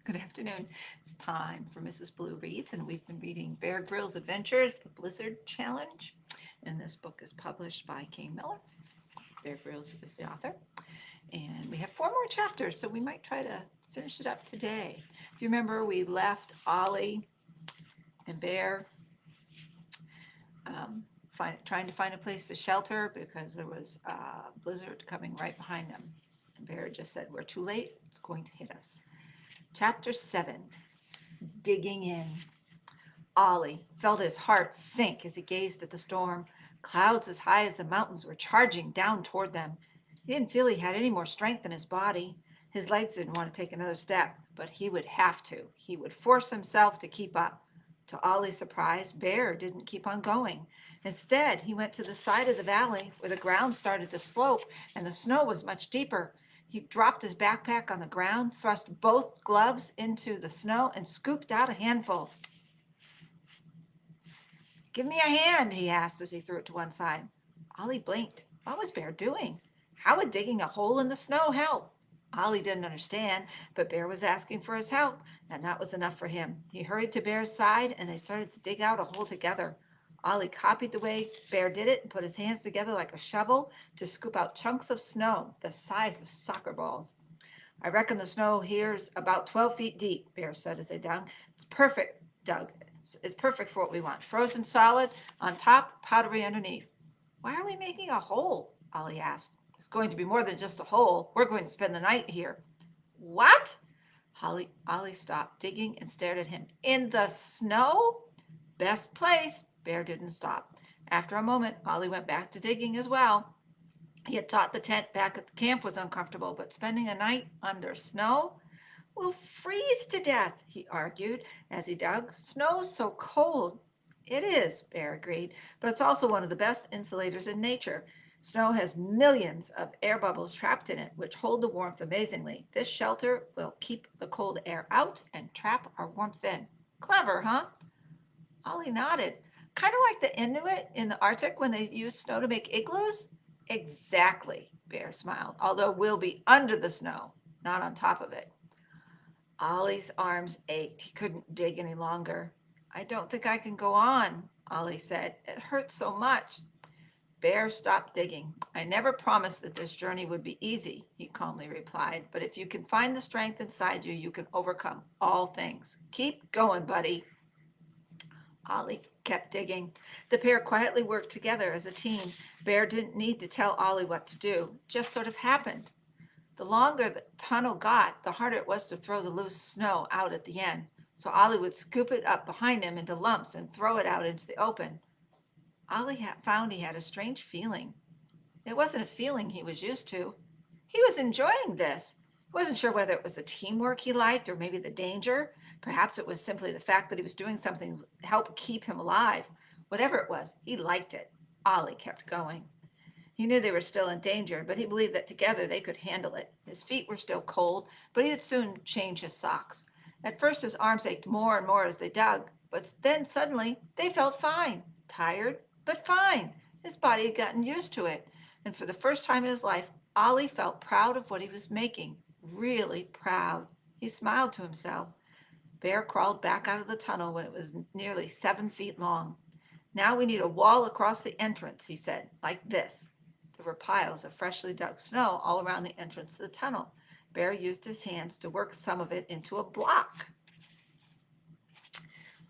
Good afternoon. It's time for Mrs. Blue Reads, and we've been reading Bear Grylls Adventures, The Blizzard Challenge. And this book is published by Kane Miller. Bear Grylls is the author. And we have 4 more chapters, so we might try to finish it up today. If you remember, we left Ollie and Bear trying to find a place to shelter because there was a blizzard coming right behind them. And Bear just said, "We're too late. It's going to hit us." Chapter 7, Digging In. Ollie felt his heart sink as he gazed at the storm. Clouds as high as the mountains were charging down toward them. He didn't feel he had any more strength in his body. His legs didn't want to take another step, but he would have to. He would force himself to keep up. To Ollie's surprise, Bear didn't keep on going. Instead, he went to the side of the valley where the ground started to slope and the snow was much deeper. He dropped his backpack on the ground, thrust both gloves into the snow, and scooped out a handful. "Give me a hand," he asked as he threw it to one side. Ollie blinked. What was Bear doing? How would digging a hole in the snow help? Ollie didn't understand, but Bear was asking for his help, and that was enough for him. He hurried to Bear's side, and they started to dig out a hole together. Ollie copied the way Bear did it and put his hands together like a shovel to scoop out chunks of snow the size of soccer balls. "I reckon the snow here's about 12 feet deep," Bear said as they dug. "It's perfect, Doug. It's perfect for what we want. Frozen solid on top, powdery underneath." "Why are we making a hole?" Ollie asked. "It's going to be more than just a hole. We're going to spend the night here." "What?" Ollie stopped digging and stared at him. "In the snow?" "Best place." Bear didn't stop. After a moment, Ollie went back to digging as well. He had thought the tent back at the camp was uncomfortable, but spending a night under snow? "We'll freeze to death," he argued as he dug. "Snow's so cold." "It is," Bear agreed, "but it's also one of the best insulators in nature. Snow has millions of air bubbles trapped in it, which hold the warmth amazingly. This shelter will keep the cold air out and trap our warmth in." "Clever, huh?" Ollie nodded. "Kind of like the Inuit in the Arctic when they use snow to make igloos?" "Exactly," Bear smiled, "although we'll be under the snow, not on top of it." Ollie's arms ached. He couldn't dig any longer. "I don't think I can go on," Ollie said. "It hurts so much." Bear stopped digging. "I never promised that this journey would be easy," he calmly replied. "But if you can find the strength inside you, you can overcome all things. Keep going, buddy." Ollie kept digging. The pair quietly worked together as a team. Bear didn't need to tell Ollie what to do. It just sort of happened. The longer the tunnel got, the harder it was to throw the loose snow out at the end. So Ollie would scoop it up behind him into lumps and throw it out into the open. Ollie found he had a strange feeling. It wasn't a feeling he was used to. He was enjoying this. He wasn't sure whether it was the teamwork he liked or maybe the danger. Perhaps it was simply the fact that he was doing something to help keep him alive. Whatever it was, he liked it. Ollie kept going. He knew they were still in danger, but he believed that together they could handle it. His feet were still cold, but he would soon change his socks. At first, his arms ached more and more as they dug, but then suddenly they felt fine. Tired, but fine. His body had gotten used to it, and for the first time in his life, Ollie felt proud of what he was making. Really proud. He smiled to himself. Bear crawled back out of the tunnel when it was nearly 7 feet long. "Now we need a wall across the entrance," he said, "like this." There were piles of freshly dug snow all around the entrance to the tunnel. Bear used his hands to work some of it into a block.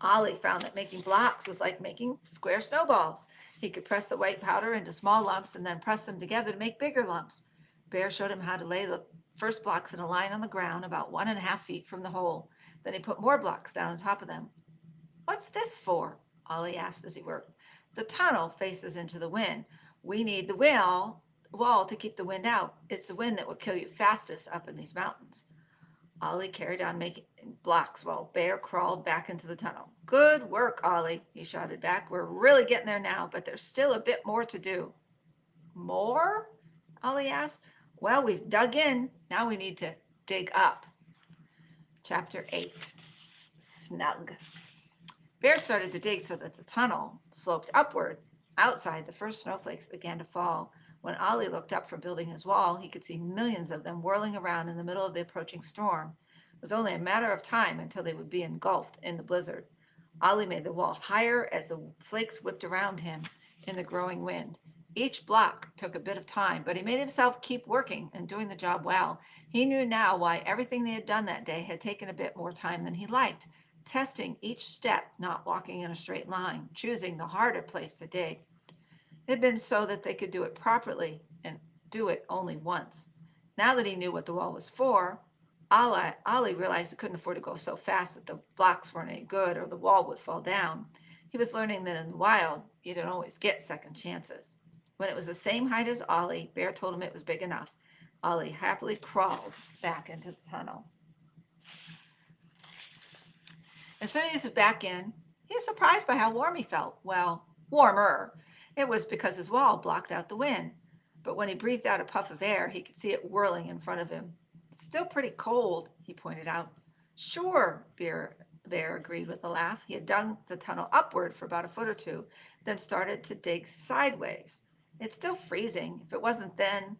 Ollie found that making blocks was like making square snowballs. He could press the white powder into small lumps and then press them together to make bigger lumps. Bear showed him how to lay the first blocks in a line on the ground about 1.5 feet from the hole. Then he put more blocks down on top of them. "What's this for?" Ollie asked as he worked. "The tunnel faces into the wind. We need the wall to keep the wind out. It's the wind that will kill you fastest up in these mountains." Ollie carried on making blocks while Bear crawled back into the tunnel. "Good work, Ollie," he shouted back. "We're really getting there now, but there's still a bit more to do." "More?" Ollie asked. "Well, we've dug in. Now we need to dig up." Chapter 8, Snug. Bear started to dig so that the tunnel sloped upward. Outside, the first snowflakes began to fall. When Ollie looked up from building his wall, he could see millions of them whirling around in the middle of the approaching storm. It was only a matter of time until they would be engulfed in the blizzard. Ollie made the wall higher as the flakes whipped around him in the growing wind. Each block took a bit of time, but he made himself keep working and doing the job well. He knew now why everything they had done that day had taken a bit more time than he liked. Testing each step, not walking in a straight line, choosing the harder place to dig. It had been so that they could do it properly and do it only once. Now that he knew what the wall was for, Ollie realized he couldn't afford to go so fast that the blocks weren't any good or the wall would fall down. He was learning that in the wild, you don't always get second chances. When it was the same height as Ollie, Bear told him it was big enough. Ollie happily crawled back into the tunnel. As soon as he was back in, he was surprised by how warm he felt. Well, warmer. It was because his wall blocked out the wind. But when he breathed out a puff of air, he could see it whirling in front of him. It's still pretty cold, he pointed out. Sure, Bear agreed with a laugh. He had dug the tunnel upward for about a foot or two, then started to dig sideways. It's still freezing. If it wasn't then,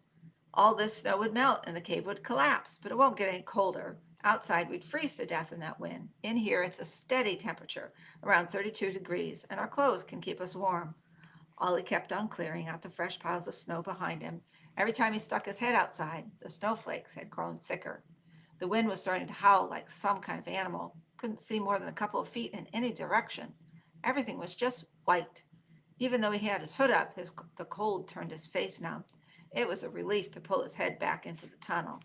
all this snow would melt and the cave would collapse, but it won't get any colder. Outside, we'd freeze to death in that wind. In here, it's a steady temperature, around 32 degrees, and our clothes can keep us warm. Ollie kept on clearing out the fresh piles of snow behind him. Every time he stuck his head outside, the snowflakes had grown thicker. The wind was starting to howl like some kind of animal. Couldn't see more than a couple of feet in any direction. Everything was just white. Even though he had his hood up, the cold turned his face numb. It was a relief to pull his head back into the tunnel.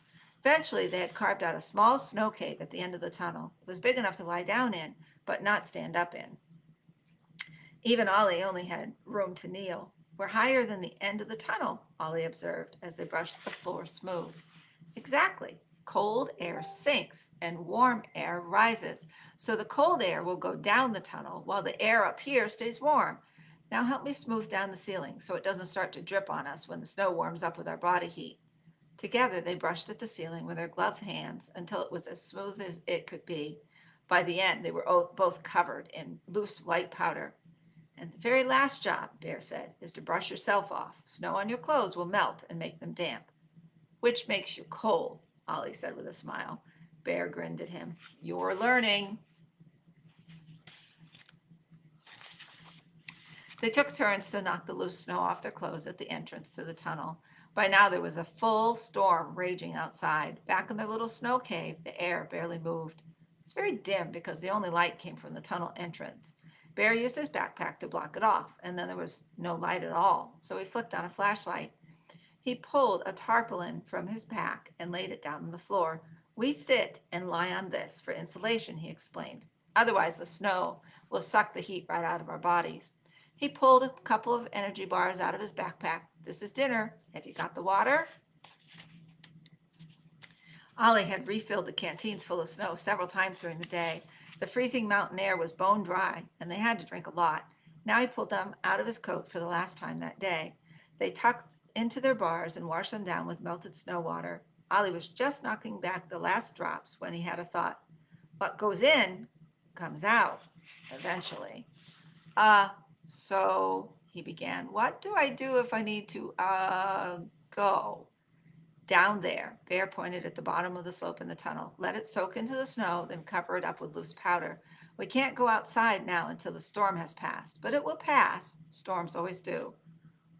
Eventually, they had carved out a small snow cave at the end of the tunnel. It was big enough to lie down in, but not stand up in. Even Ollie only had room to kneel. We're higher than the end of the tunnel, Ollie observed as they brushed the floor smooth. Exactly. Cold air sinks and warm air rises. So the cold air will go down the tunnel while the air up here stays warm. Now help me smooth down the ceiling so it doesn't start to drip on us when the snow warms up with our body heat. Together, they brushed at the ceiling with their gloved hands until it was as smooth as it could be. By the end, they were both covered in loose white powder. And the very last job, Bear said, is to brush yourself off. Snow on your clothes will melt and make them damp. Which makes you cold, Ollie said with a smile. Bear grinned at him. You're learning. They took turns to knock the loose snow off their clothes at the entrance to the tunnel. By now there was a full storm raging outside. Back in their little snow cave, the air barely moved. It was very dim because the only light came from the tunnel entrance. Bear used his backpack to block it off, and then there was no light at all, so he flicked on a flashlight. He pulled a tarpaulin from his pack and laid it down on the floor. We sit and lie on this for insulation, he explained. Otherwise, the snow will suck the heat right out of our bodies. He pulled a couple of energy bars out of his backpack. This is dinner. Have you got the water? Ollie had refilled the canteens full of snow several times during the day. The freezing mountain air was bone dry, and they had to drink a lot. Now he pulled them out of his coat for the last time that day. They tucked into their bars and washed them down with melted snow water. Ollie was just knocking back the last drops when he had a thought. What goes in comes out eventually. So he began, what do I do if I need to, go? Down there, Bear pointed at the bottom of the slope in the tunnel. Let it soak into the snow, then cover it up with loose powder. We can't go outside now until the storm has passed, but it will pass. Storms always do.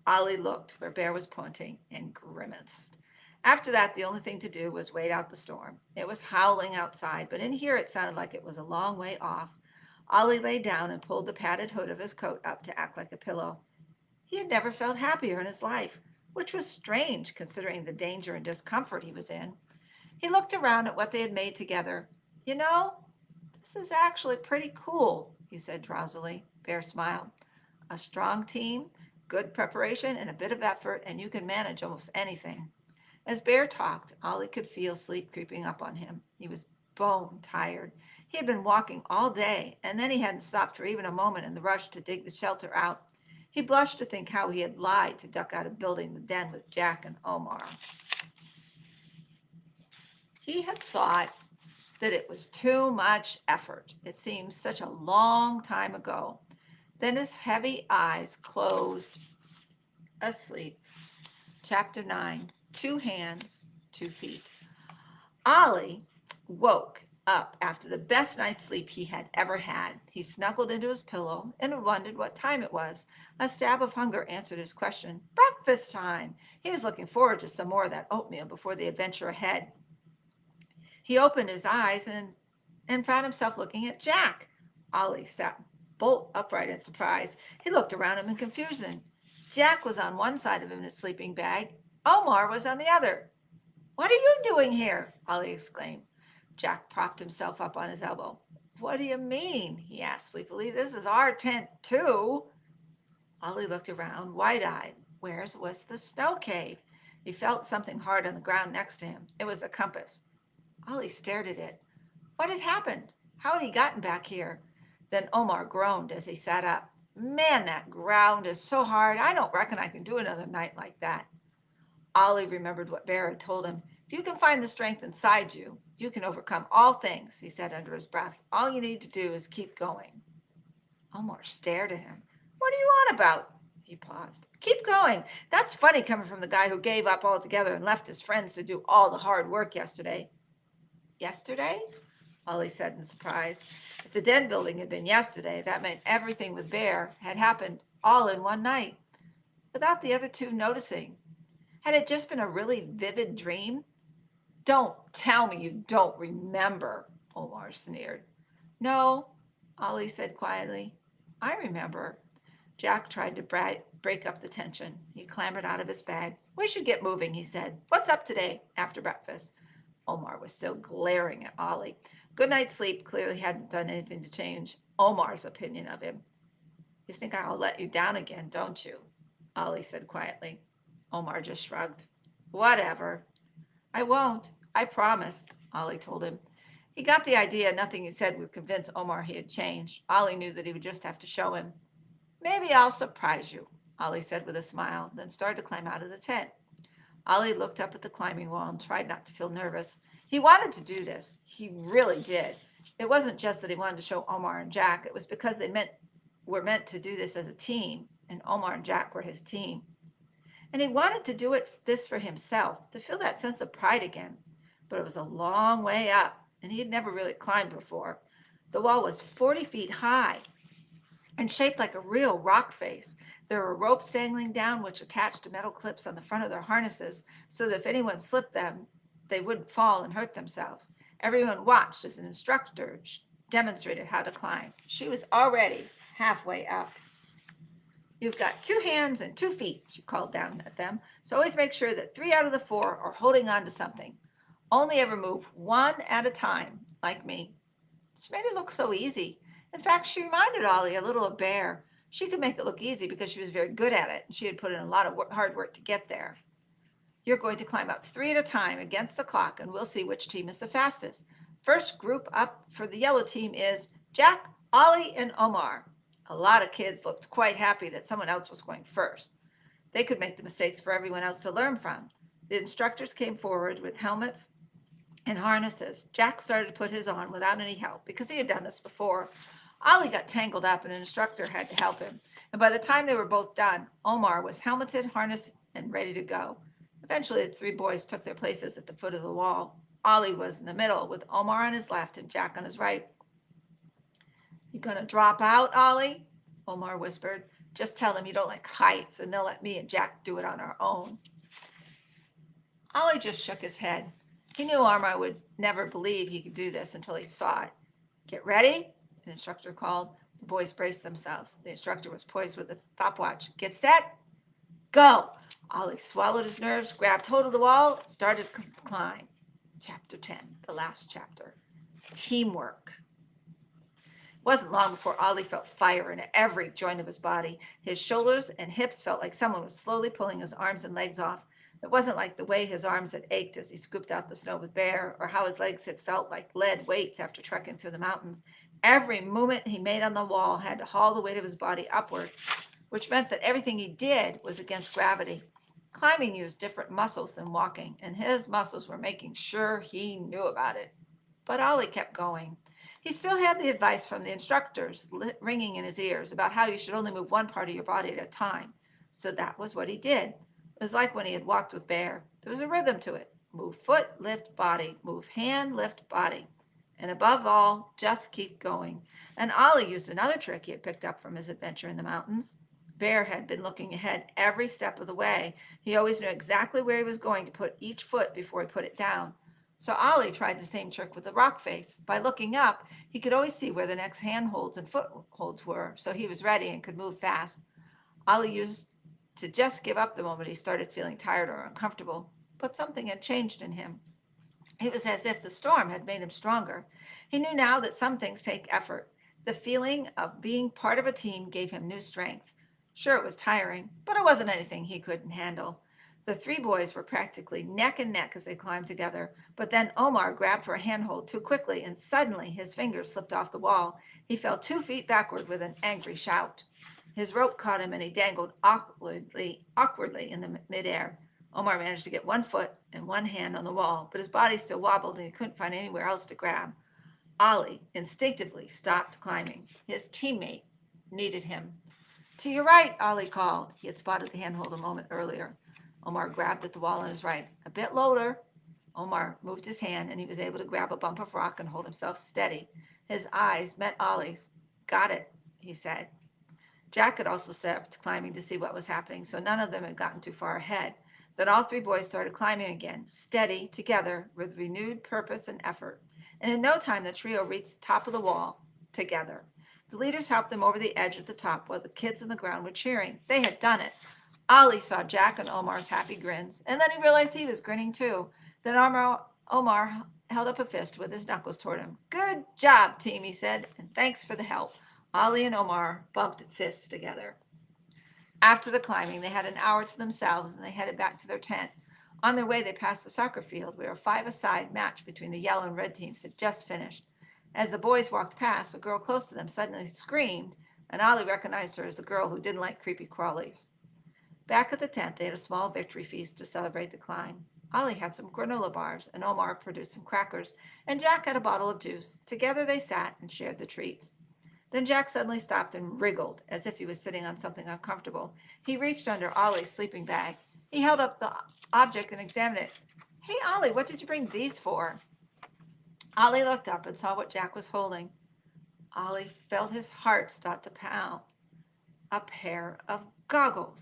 Ollie looked where Bear was pointing and grimaced. After that, the only thing to do was wait out the storm. It was howling outside, but in here it sounded like it was a long way off. Ollie lay down and pulled the padded hood of his coat up to act like a pillow. He had never felt happier in his life, which was strange considering the danger and discomfort he was in. He looked around at what they had made together. You know, this is actually pretty cool, he said drowsily. Bear smiled. A strong team, good preparation, and a bit of effort, and you can manage almost anything. As Bear talked, Ollie could feel sleep creeping up on him. He was bone tired. He had been walking all day, and then he hadn't stopped for even a moment in the rush to dig the shelter out. He blushed to think how he had lied to duck out of building the den with Jack and Omar. He had thought that it was too much effort. It seemed such a long time ago. Then his heavy eyes closed asleep. Chapter 9, 2 hands, 2 feet. Ollie woke up after the best night's sleep he had ever had. He snuggled into his pillow and wondered what time it was. A stab of hunger answered his question. Breakfast time! He was looking forward to some more of that oatmeal before the adventure ahead. He opened his eyes and found himself looking at Jack. Ollie sat bolt upright in surprise. He looked around him in confusion. Jack was on one side of him in his sleeping bag. Omar was on the other. What are you doing here? Ollie exclaimed. Jack propped himself up on his elbow. What do you mean? He asked sleepily. This is our tent, too. Ollie looked around, wide-eyed. Where was the snow cave? He felt something hard on the ground next to him. It was a compass. Ollie stared at it. What had happened? How had he gotten back here? Then Omar groaned as he sat up. Man, that ground is so hard. I don't reckon I can do another night like that. Ollie remembered what Bear had told him. If you can find the strength inside you, you can overcome all things, he said under his breath. All you need to do is keep going. Omar stared at him. What are you on about? He paused. Keep going. That's funny coming from the guy who gave up altogether and left his friends to do all the hard work yesterday. Yesterday? Ollie said in surprise. If the den building had been yesterday, that meant everything with Bear had happened all in one night, without the other two noticing. Had it just been a really vivid dream? Don't tell me you don't remember, Omar sneered. No, Ollie said quietly. I remember. Jack tried to break up the tension. He clambered out of his bag. We should get moving, he said. What's up today after breakfast? Omar was still glaring at Ollie. Good night's sleep clearly hadn't done anything to change Omar's opinion of him. You think I'll let you down again, don't you? Ollie said quietly. Omar just shrugged. Whatever. I won't. I promise, Ollie told him. He got the idea nothing he said would convince Omar he had changed. Ollie knew that he would just have to show him. Maybe I'll surprise you, Ollie said with a smile, then started to climb out of the tent. Ollie looked up at the climbing wall and tried not to feel nervous. He wanted to do this. He really did. It wasn't just that he wanted to show Omar and Jack. It was because they were meant to do this as a team, and Omar and Jack were his team. And he wanted to do this for himself, to feel that sense of pride again. But it was a long way up, and he had never really climbed before. The wall was 40 feet high and shaped like a real rock face. There were ropes dangling down which attached to metal clips on the front of their harnesses so that if anyone slipped them, they wouldn't fall and hurt themselves. Everyone watched as an instructor demonstrated how to climb. She was already halfway up. You've got 2 hands and 2 feet, she called down at them. So always make sure that 3 out of the 4 are holding on to something. Only ever move 1 at a time, like me. She made it look so easy. In fact, she reminded Ollie a little of Bear. She could make it look easy because she was very good at it, and she had put in a lot of hard work to get there. You're going to climb up 3 at a time against the clock, and we'll see which team is the fastest. First group up for the yellow team is Jack, Ollie, and Omar. A lot of kids looked quite happy that someone else was going first. They could make the mistakes for everyone else to learn from. The instructors came forward with helmets and harnesses. Jack started to put his on without any help because he had done this before. Ollie got tangled up and an instructor had to help him. And by the time they were both done, Omar was helmeted, harnessed, and ready to go. Eventually, the 3 boys took their places at the foot of the wall. Ollie was in the middle with Omar on his left and Jack on his right. You gonna drop out, Ollie? Omar whispered. Just tell them you don't like heights and they'll let me and Jack do it on our own. Ollie just shook his head. He knew Omar would never believe he could do this until he saw it. Get ready, the instructor called. The boys braced themselves. The instructor was poised with a stopwatch. Get set, go. Ollie swallowed his nerves, grabbed hold of the wall, and started to climb. Chapter 10, the last chapter. Teamwork. It wasn't long before Ollie felt fire in every joint of his body. His shoulders and hips felt like someone was slowly pulling his arms and legs off. It wasn't like the way his arms had ached as he scooped out the snow with Bear, or how his legs had felt like lead weights after trekking through the mountains. Every movement he made on the wall had to haul the weight of his body upward, which meant that everything he did was against gravity. Climbing used different muscles than walking, and his muscles were making sure he knew about it. But Ollie kept going. He still had the advice from the instructors ringing in his ears about how you should only move one part of your body at a time. So that was what he did. It was like when he had walked with Bear. There was a rhythm to it. Move foot, lift body. Move hand, lift body. And above all, just keep going. And Ollie used another trick he had picked up from his adventure in the mountains. Bear had been looking ahead every step of the way. He always knew exactly where he was going to put each foot before he put it down. So Ollie tried the same trick with the rock face. By looking up, he could always see where the next handholds and footholds were, so he was ready and could move fast. Ollie used to just give up the moment he started feeling tired or uncomfortable, but something had changed in him. It was as if the storm had made him stronger. He knew now that some things take effort. The feeling of being part of a team gave him new strength. Sure, it was tiring, but it wasn't anything he couldn't handle. The three boys were practically neck and neck as they climbed together, but then Omar grabbed for a handhold too quickly, and suddenly his fingers slipped off the wall. He fell 2 feet backward with an angry shout. His rope caught him and he dangled awkwardly in the midair. Omar managed to get one foot and one hand on the wall, but his body still wobbled and he couldn't find anywhere else to grab. Ollie instinctively stopped climbing. His teammate needed him. To your right, Ollie called. He had spotted the handhold a moment earlier. Omar grabbed at the wall on his right. A bit lower. Omar moved his hand and he was able to grab a bump of rock and hold himself steady. His eyes met Ollie's. Got it, he said. Jack had also stopped climbing to see what was happening, so none of them had gotten too far ahead. Then all three boys started climbing again, steady, together, with renewed purpose and effort. And in no time, the trio reached the top of the wall together. The leaders helped them over the edge at the top while the kids on the ground were cheering. They had done it. Ollie saw Jack and Omar's happy grins, and then he realized he was grinning too. Then Omar held up a fist with his knuckles toward him. Good job, team, he said, and thanks for the help. Ollie and Omar bumped fists together. After the climbing, they had an hour to themselves and they headed back to their tent. On their way, they passed the soccer field where a five-a-side match between the yellow and red teams had just finished. As the boys walked past, a girl close to them suddenly screamed, and Ollie recognized her as the girl who didn't like creepy crawlies. Back at the tent, they had a small victory feast to celebrate the climb. Ollie had some granola bars, and Omar produced some crackers, and Jack had a bottle of juice. Together they sat and shared the treats. Then Jack suddenly stopped and wriggled, as if he was sitting on something uncomfortable. He reached under Ollie's sleeping bag. He held up the object and examined it. Hey, Ollie, what did you bring these for? Ollie looked up and saw what Jack was holding. Ollie felt his heart start to pound. A pair of goggles.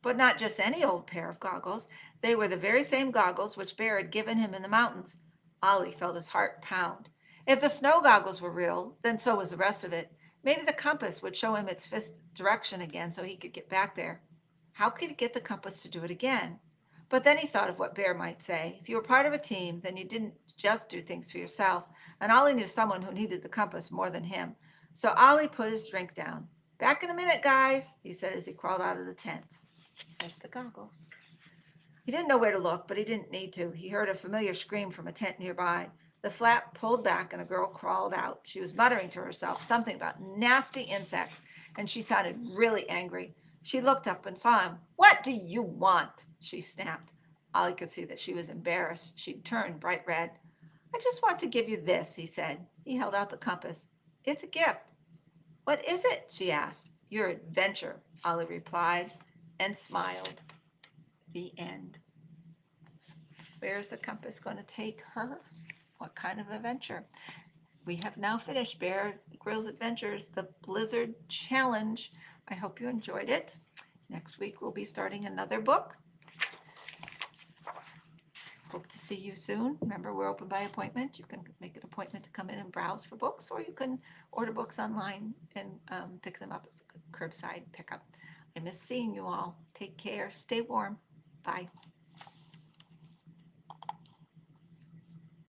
But not just any old pair of goggles. They were the very same goggles which Bear had given him in the mountains. Ollie felt his heart pound. If the snow goggles were real, then so was the rest of it. Maybe the compass would show him its fifth direction again so he could get back there. How could he get the compass to do it again? But then he thought of what Bear might say. If you were part of a team, then you didn't just do things for yourself. And Ollie knew someone who needed the compass more than him. So Ollie put his drink down. Back in a minute, guys, he said as he crawled out of the tent. There's the goggles. He didn't know where to look, but he didn't need to. He heard a familiar scream from a tent nearby. The flap pulled back and a girl crawled out. She was muttering to herself something about nasty insects, and she sounded really angry. She looked up and saw him. What do you want? She snapped. Ollie could see that she was embarrassed. She'd turned bright red. I just want to give you this, he said. He held out the compass. It's a gift. What is it? She asked. Your adventure, Ollie replied and smiled. The end. Where's the compass going to take her? What kind of adventure? We have now finished Bear Grylls Adventures, the Blizzard Challenge. I hope you enjoyed it. Next week we'll be starting another book. Hope to see you soon. Remember, we're open by appointment. You can make an appointment to come in and browse for books, or you can order books online and pick them up as a curbside pickup. I miss seeing you all. Take care. Stay warm. Bye.